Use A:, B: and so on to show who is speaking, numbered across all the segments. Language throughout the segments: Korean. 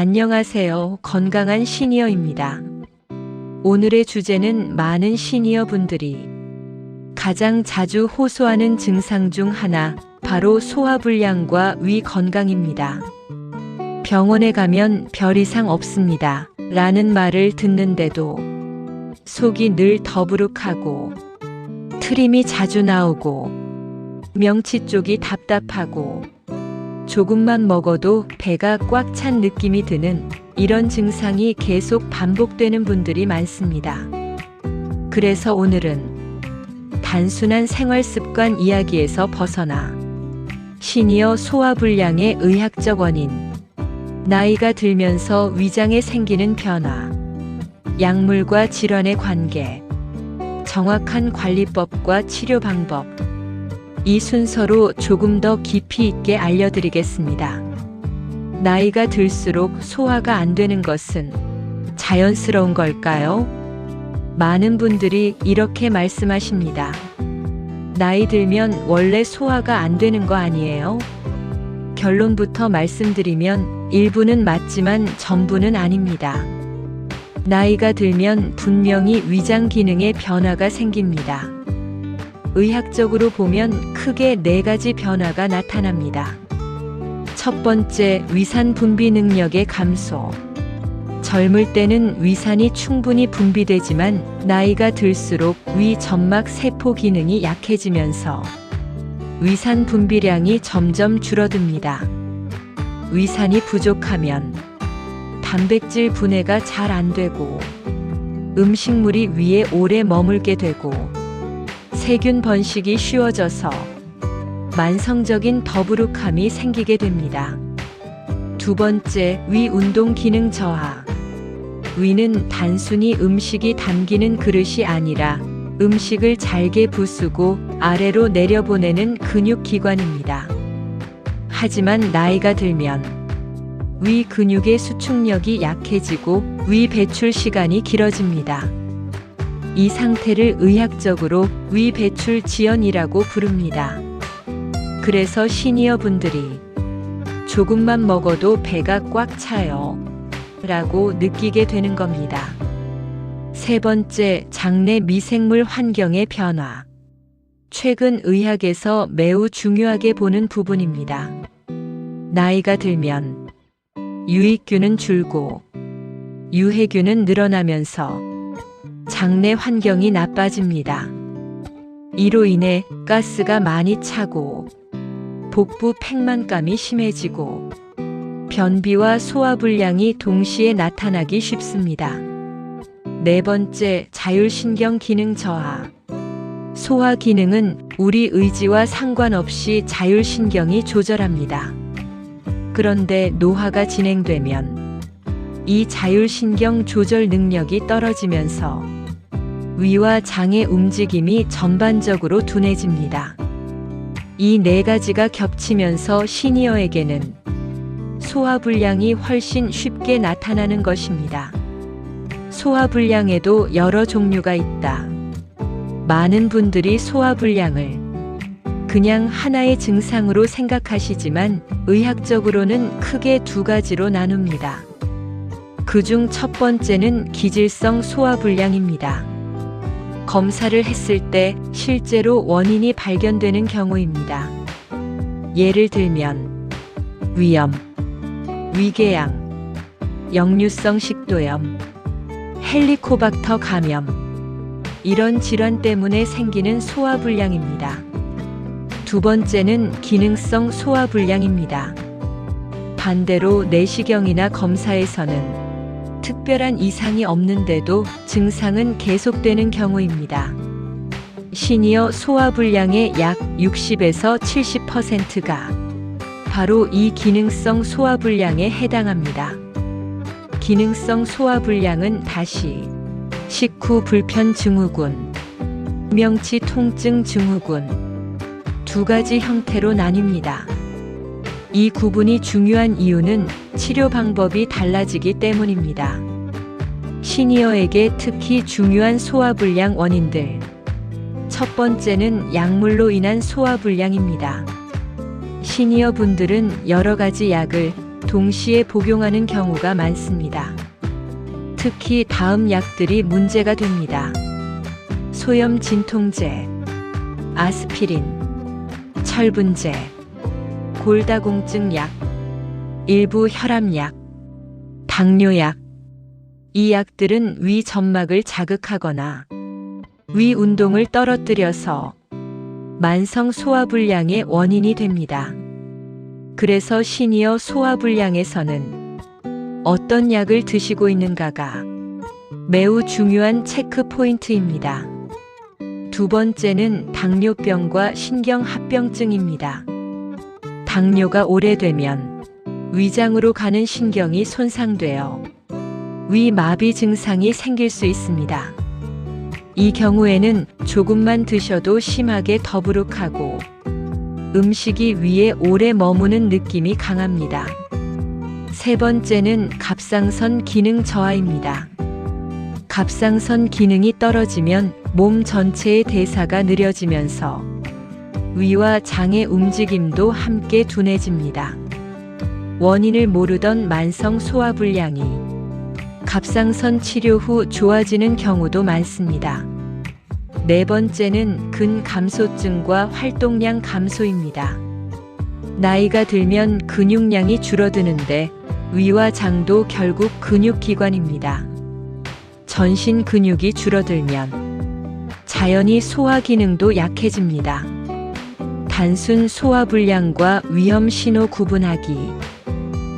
A: 안녕하세요. 건강한 시니어입니다. 오늘의 주제는 많은 시니어 분들이 가장 자주 호소하는 증상 중 하나, 바로 소화불량과 위 건강입니다. 병원에 가면 별 이상 없습니다 라는 말을 듣는데도 속이 늘 더부룩하고 트림이 자주 나오고 명치 쪽이 답답하고 조금만 먹어도 배가 꽉 찬 느낌이 드는 이런 증상이 계속 반복되는 분들이 많습니다. 그래서 오늘은 단순한 생활습관 이야기에서 벗어나 시니어 소화불량의 의학적 원인, 나이가 들면서 위장에 생기는 변화, 약물과 질환의 관계, 정확한 관리법과 치료 방법, 이 순서로 조금 더 깊이 있게 알려드리겠습니다. 나이가 들수록 소화가 안 되는 것은 자연스러운 걸까요? 많은 분들이 이렇게 말씀하십니다. 나이 들면 원래 소화가 안 되는 거 아니에요? 결론부터 말씀드리면 일부는 맞지만 전부는 아닙니다. 나이가 들면 분명히 위장 기능에 변화가 생깁니다. 의학적으로 보면 크게 4가지 변화가 나타납니다. 첫 번째, 위산 분비 능력의 감소. 젊을 때는 위산이 충분히 분비되지만 나이가 들수록 위 점막 세포 기능이 약해지면서 위산 분비량이 점점 줄어듭니다. 위산이 부족하면 단백질 분해가 잘 안 되고 음식물이 위에 오래 머물게 되고 세균 번식이 쉬워져서 만성적인 더부룩함이 생기게 됩니다. 두 번째, 위 운동 기능 저하. 위는 단순히 음식이 담기는 그릇이 아니라 음식을 잘게 부수고 아래로 내려보내는 근육기관입니다. 하지만 나이가 들면 위 근육의 수축력이 약해지고 위 배출 시간이 길어집니다. 이 상태를 의학적으로 위 배출 지연이라고 부릅니다. 그래서 시니어 분들이 조금만 먹어도 배가 꽉 차요 라고 느끼게 되는 겁니다. 세 번째, 장내 미생물 환경의 변화. 최근 의학에서 매우 중요하게 보는 부분입니다. 나이가 들면 유익균은 줄고 유해균은 늘어나면서 장내 환경이 나빠집니다. 이로 인해 가스가 많이 차고 복부 팽만감이 심해지고 변비와 소화불량이 동시에 나타나기 쉽습니다. 네 번째, 자율신경 기능 저하. 소화 기능은 우리 의지와 상관없이 자율신경이 조절합니다. 그런데 노화가 진행되면 이 자율신경 조절 능력이 떨어지면서 위와 장의 움직임이 전반적으로 둔해집니다. 이 4가지가 겹치면서 시니어에게는 소화불량이 훨씬 쉽게 나타나는 것입니다. 소화불량에도 여러 종류가 있다. 많은 분들이 소화불량을 그냥 하나의 증상으로 생각하시지만 의학적으로는 크게 2가지로 나눕니다. 그중 첫 번째는 기질성 소화불량입니다. 검사를 했을 때 실제로 원인이 발견되는 경우입니다. 예를 들면 위염, 위궤양, 역류성 식도염, 헬리코박터 감염, 이런 질환 때문에 생기는 소화불량입니다. 두 번째는 기능성 소화불량입니다. 반대로 내시경이나 검사에서는 특별한 이상이 없는데도 증상은 계속되는 경우입니다. 시니어 소화불량의 약 60에서 70%가 바로 이 기능성 소화불량에 해당합니다. 기능성 소화불량은 다시 식후 불편 증후군, 명치 통증 증후군, 2가지 형태로 나뉩니다. 이 구분이 중요한 이유는 치료 방법이 달라지기 때문입니다. 시니어에게 특히 중요한 소화불량 원인들. 첫 번째는 약물로 인한 소화불량입니다. 시니어 분들은 여러 가지 약을 동시에 복용하는 경우가 많습니다. 특히 다음 약들이 문제가 됩니다. 소염 진통제, 아스피린, 철분제, 골다공증 약, 일부 혈압약, 당뇨약. 이 약들은 위 점막을 자극하거나 위 운동을 떨어뜨려서 만성 소화불량의 원인이 됩니다. 그래서 시니어 소화불량에서는 어떤 약을 드시고 있는가가 매우 중요한 체크 포인트입니다. 두 번째는 당뇨병과 신경합병증입니다. 당뇨가 오래되면 위장으로 가는 신경이 손상되어 위마비 증상이 생길 수 있습니다. 이 경우에는 조금만 드셔도 심하게 더부룩하고 음식이 위에 오래 머무는 느낌이 강합니다. 세 번째는 갑상선 기능 저하입니다. 갑상선 기능이 떨어지면 몸 전체의 대사가 느려지면서 위와 장의 움직임도 함께 둔해집니다. 원인을 모르던 만성 소화불량이 갑상선 치료 후 좋아지는 경우도 많습니다. 네 번째는 근감소증과 활동량 감소입니다. 나이가 들면 근육량이 줄어드는데 위와 장도 결국 근육기관입니다. 전신 근육이 줄어들면 자연히 소화 기능도 약해집니다. 단순 소화불량과 위험 신호 구분하기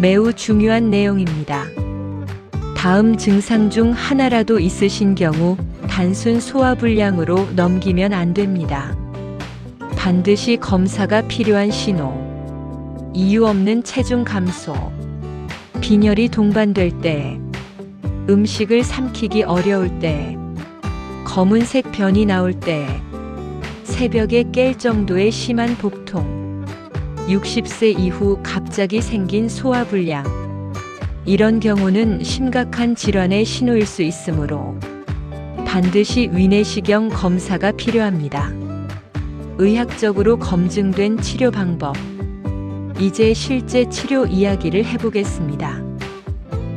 A: 매우 중요한 내용입니다. 다음 증상 중 하나라도 있으신 경우 단순 소화불량으로 넘기면 안 됩니다. 반드시 검사가 필요한 신호, 이유 없는 체중 감소, 빈혈이 동반될 때, 음식을 삼키기 어려울 때, 검은색 변이 나올 때, 새벽에 깰 정도의 심한 복통, 60세 이후 갑자기 생긴 소화불량. 이런 경우는 심각한 질환의 신호일 수 있으므로 반드시 위내시경 검사가 필요합니다. 의학적으로 검증된 치료 방법. 이제 실제 치료 이야기를 해보겠습니다.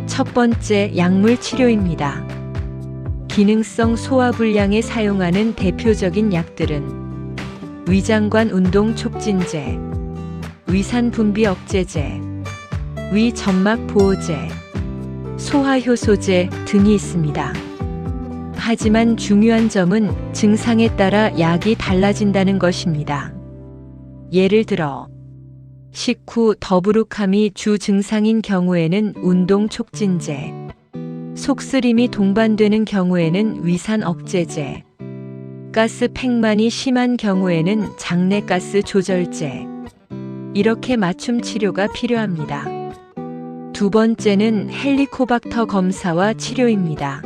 A: 첫 번째, 약물 치료입니다. 기능성 소화불량에 사용하는 대표적인 약들은 위장관 운동 촉진제, 위산 분비 억제제, 위 점막 보호제, 소화효소제 등이 있습니다. 하지만 중요한 점은 증상에 따라 약이 달라진다는 것입니다. 예를 들어 식후 더부룩함이 주 증상인 경우에는 운동 촉진제, 속쓰림이 동반되는 경우에는 위산 억제제, 가스 팽만이 심한 경우에는 장내가스 조절제, 이렇게 맞춤 치료가 필요합니다. 두 번째는 헬리코박터 검사와 치료입니다.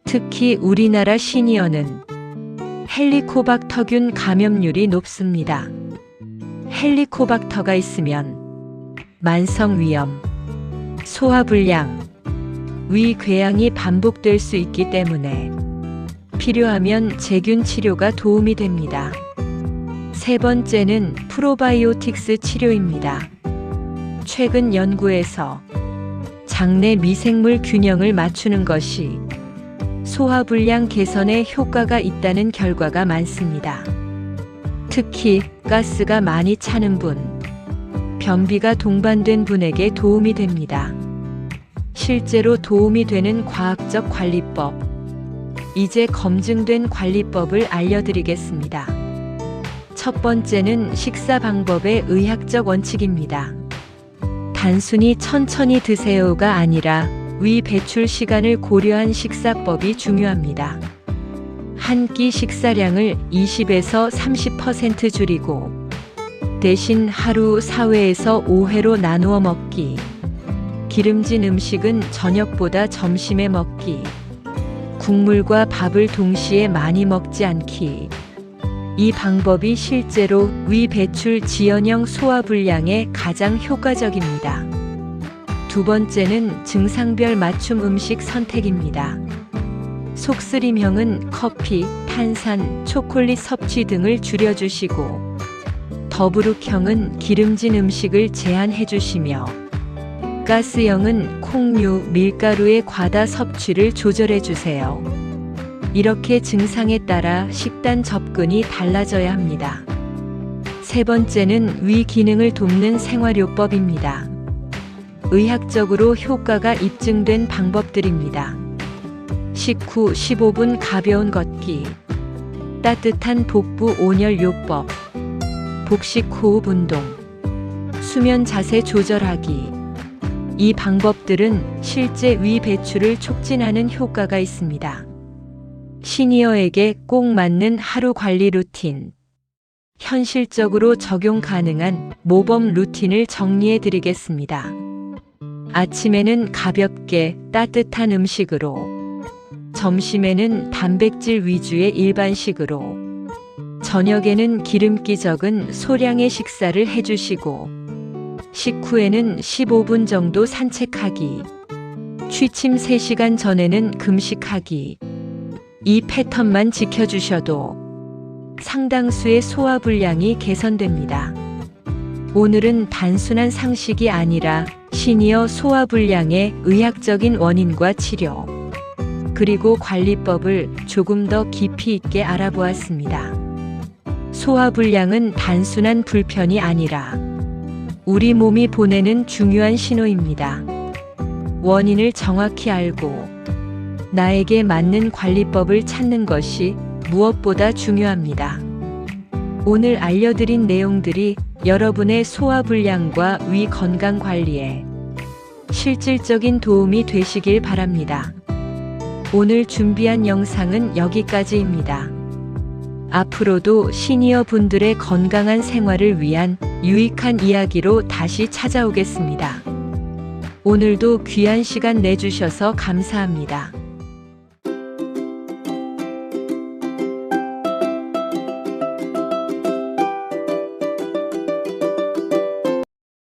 A: 특히 우리나라 시니어는 헬리코박터균 감염률이 높습니다. 헬리코박터가 있으면 만성위염, 소화불량, 위궤양이 반복될 수 있기 때문에 필요하면 제균 치료가 도움이 됩니다. 세 번째는 프로바이오틱스 치료입니다. 최근 연구에서 장내 미생물 균형을 맞추는 것이 소화불량 개선에 효과가 있다는 결과가 많습니다. 특히 가스가 많이 차는 분, 변비가 동반된 분에게 도움이 됩니다. 실제로 도움이 되는 과학적 관리법. 이제 검증된 관리법을 알려드리겠습니다. 첫 번째는 식사 방법의 의학적 원칙입니다. 단순히 천천히 드세요가 아니라 위 배출 시간을 고려한 식사법이 중요합니다. 한 끼 식사량을 20에서 30% 줄이고 대신 하루 4회에서 5회로 나누어 먹기, 기름진 음식은 저녁보다 점심에 먹기, 국물과 밥을 동시에 많이 먹지 않기. 이 방법이 실제로 위 배출 지연형 소화불량에 가장 효과적입니다. 두 번째는 증상별 맞춤 음식 선택입니다. 속쓰림형은 커피, 탄산, 초콜릿 섭취 등을 줄여주시고, 더부룩형은 기름진 음식을 제한해 주시며, 가스형은 콩류, 밀가루의 과다 섭취를 조절해 주세요. 이렇게 증상에 따라 식단 접근이 달라져야 합니다. 세 번째는 위 기능을 돕는 생활요법입니다. 의학적으로 효과가 입증된 방법들입니다. 식후 15분 가벼운 걷기, 따뜻한 복부 온열 요법, 복식 호흡 운동, 수면 자세 조절하기. 이 방법들은 실제 위 배출을 촉진하는 효과가 있습니다. 시니어에게 꼭 맞는 하루 관리 루틴. 현실적으로 적용 가능한 모범 루틴을 정리해 드리겠습니다. 아침에는 가볍게 따뜻한 음식으로, 점심에는 단백질 위주의 일반식으로, 저녁에는 기름기 적은 소량의 식사를 해주시고, 식후에는 15분 정도 산책하기, 취침 3시간 전에는 금식하기. 이 패턴만 지켜주셔도 상당수의 소화불량이 개선됩니다. 오늘은 단순한 상식이 아니라 시니어 소화불량의 의학적인 원인과 치료, 그리고 관리법을 조금 더 깊이 있게 알아보았습니다. 소화불량은 단순한 불편이 아니라 우리 몸이 보내는 중요한 신호입니다. 원인을 정확히 알고 나에게 맞는 관리법을 찾는 것이 무엇보다 중요합니다. 오늘 알려드린 내용들이 여러분의 소화불량과 위 건강 관리에 실질적인 도움이 되시길 바랍니다. 오늘 준비한 영상은 여기까지입니다. 앞으로도 시니어 분들의 건강한 생활을 위한 유익한 이야기로 다시 찾아오겠습니다. 오늘도 귀한 시간 내주셔서 감사합니다.